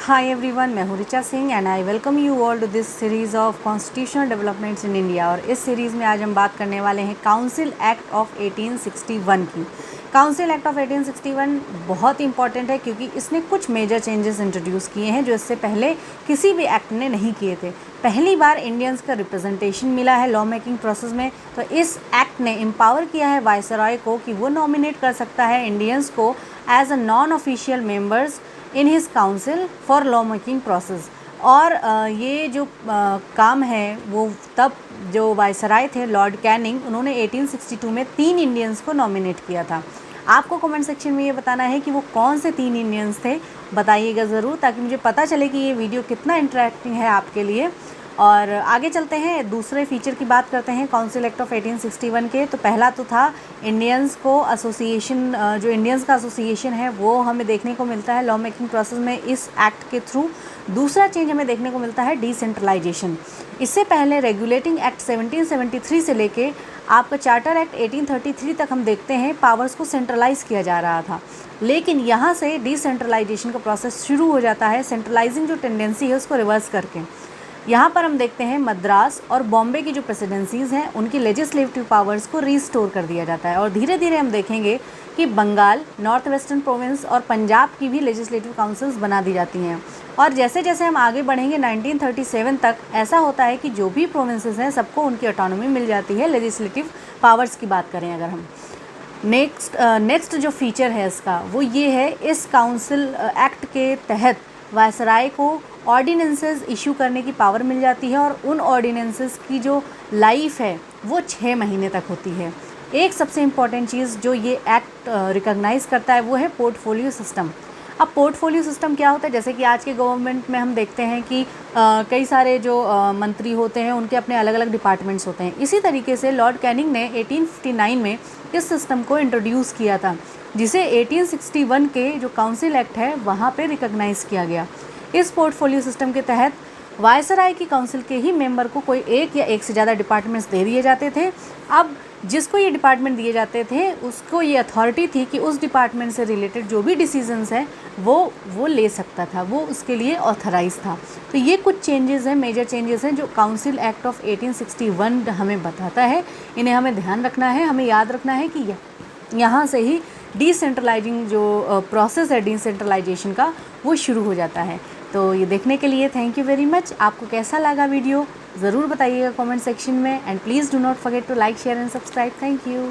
हाय everyone, मैं हूँ Richa Singh and I welcome you all to this series of constitutional developments in India. और इस series में आज हम बात करने वाले हैं काउंसिल एक्ट ऑफ 1861 की। काउंसिल एक्ट ऑफ 1861 बहुत इंपॉर्टेंट है क्योंकि इसने कुछ मेजर चेंजेस इंट्रोड्यूस किए हैं जो इससे पहले किसी भी एक्ट ने नहीं किए थे। पहली बार इंडियंस का रिप्रेजेंटेशन मिला है लॉ मेकिंग प्रोसेस में। तो इस एक्ट ने एम्पावर किया है वाइसरॉय को कि वो नॉमिनेट कर सकता है इंडियंस को as a non official members in his council for law making process. और ये जो काम है वो तब जो वाइसराय थे लॉर्ड कैनिंग, उन्होंने 1862 में 3 इंडियंस को नॉमिनेट किया था। आपको कमेंट सेक्शन में ये बताना है कि वो कौन से 3 इंडियंस थे, बताइएगा ज़रूर, ताकि मुझे पता चले कि ये वीडियो कितना इंटरेक्टिंग है आपके लिए। और आगे चलते हैं, दूसरे फीचर की बात करते हैं काउंसिल एक्ट ऑफ 1861 के। तो पहला तो था इंडियंस को एसोसिएशन, जो इंडियंस का एसोसिएशन है वो हमें देखने को मिलता है लॉ मेकिंग प्रोसेस में इस एक्ट के थ्रू। दूसरा चेंज हमें देखने को मिलता है डिसेंट्रलाइजेशन। इससे पहले रेगुलेटिंग एक्ट 1773 से लेके आपका चार्टर एक्ट 1833 तक हम देखते हैं पावर्स को सेंट्रलाइज किया जा रहा था, लेकिन यहाँ से डिसेंट्रलाइजेशन का प्रोसेस शुरू हो जाता है, सेंट्रलाइजिंग जो टेंडेंसी है उसको रिवर्स करके। यहाँ पर हम देखते हैं मद्रास और बॉम्बे की जो प्रेसिडेंसीज़ हैं उनकी लेजिस्लेटिव पावर्स को रीस्टोर कर दिया जाता है। और धीरे धीरे हम देखेंगे कि बंगाल, नॉर्थ वेस्टर्न प्रोविंस और पंजाब की भी लेजिस्लेटिव काउंसिल्स बना दी जाती हैं। और जैसे जैसे हम आगे बढ़ेंगे 1937 तक ऐसा होता है कि जो भी प्रोविंसेस हैं सबको उनकी ऑटोनॉमी मिल जाती है। लेजिस्लेटिव पावर्स की बात करें अगर हम, नेक्स्ट जो फीचर है इसका वो ये है, इस काउंसिल एक्ट के तहत वायसराय को ऑर्डिनेंसेस इशू करने की पावर मिल जाती है और उन ऑर्डिनेंसेस की जो लाइफ है वो 6 महीने तक होती है। एक सबसे इम्पॉर्टेंट चीज़ जो ये एक्ट रिकॉग्नाइज़ करता है वो है पोर्टफोलियो सिस्टम। अब पोर्टफोलियो सिस्टम क्या होता है? जैसे कि आज के गवर्नमेंट में हम देखते हैं कि कई सारे जो मंत्री होते हैं उनके अपने अलग अलग डिपार्टमेंट्स होते हैं। इसी तरीके से लॉर्ड कैनिंग ने 1859 में इस सिस्टम को इंट्रोड्यूस किया था, जिसे 1861 के जो काउंसिल एक्ट है वहाँ पे रिकॉग्नाइज़ किया गया। इस पोर्टफोलियो सिस्टम के तहत वायसराय की काउंसिल के ही मेंबर को कोई एक या एक से ज़्यादा डिपार्टमेंट्स दे दिए जाते थे। अब जिसको ये डिपार्टमेंट दिए जाते थे उसको ये अथॉरिटी थी कि उस डिपार्टमेंट से रिलेटेड जो भी डिसीजंस हैं वो ले सकता था, वो उसके लिए ऑथराइज था। तो ये कुछ चेंजेस हैं, मेजर चेंजेस हैं जो काउंसिल एक्ट ऑफ 1861 हमें बताता है। इन्हें हमें ध्यान रखना है, हमें याद रखना है कि यहाँ से ही डिसेंट्रलाइजिंग जो प्रोसेस है डिसेंट्रलाइजेशन का वो शुरू हो जाता है। तो ये देखने के लिए थैंक यू वेरी मच। आपको कैसा लगा वीडियो ज़रूर बताइएगा कमेंट सेक्शन में, and please do not forget to like, share and subscribe. Thank you.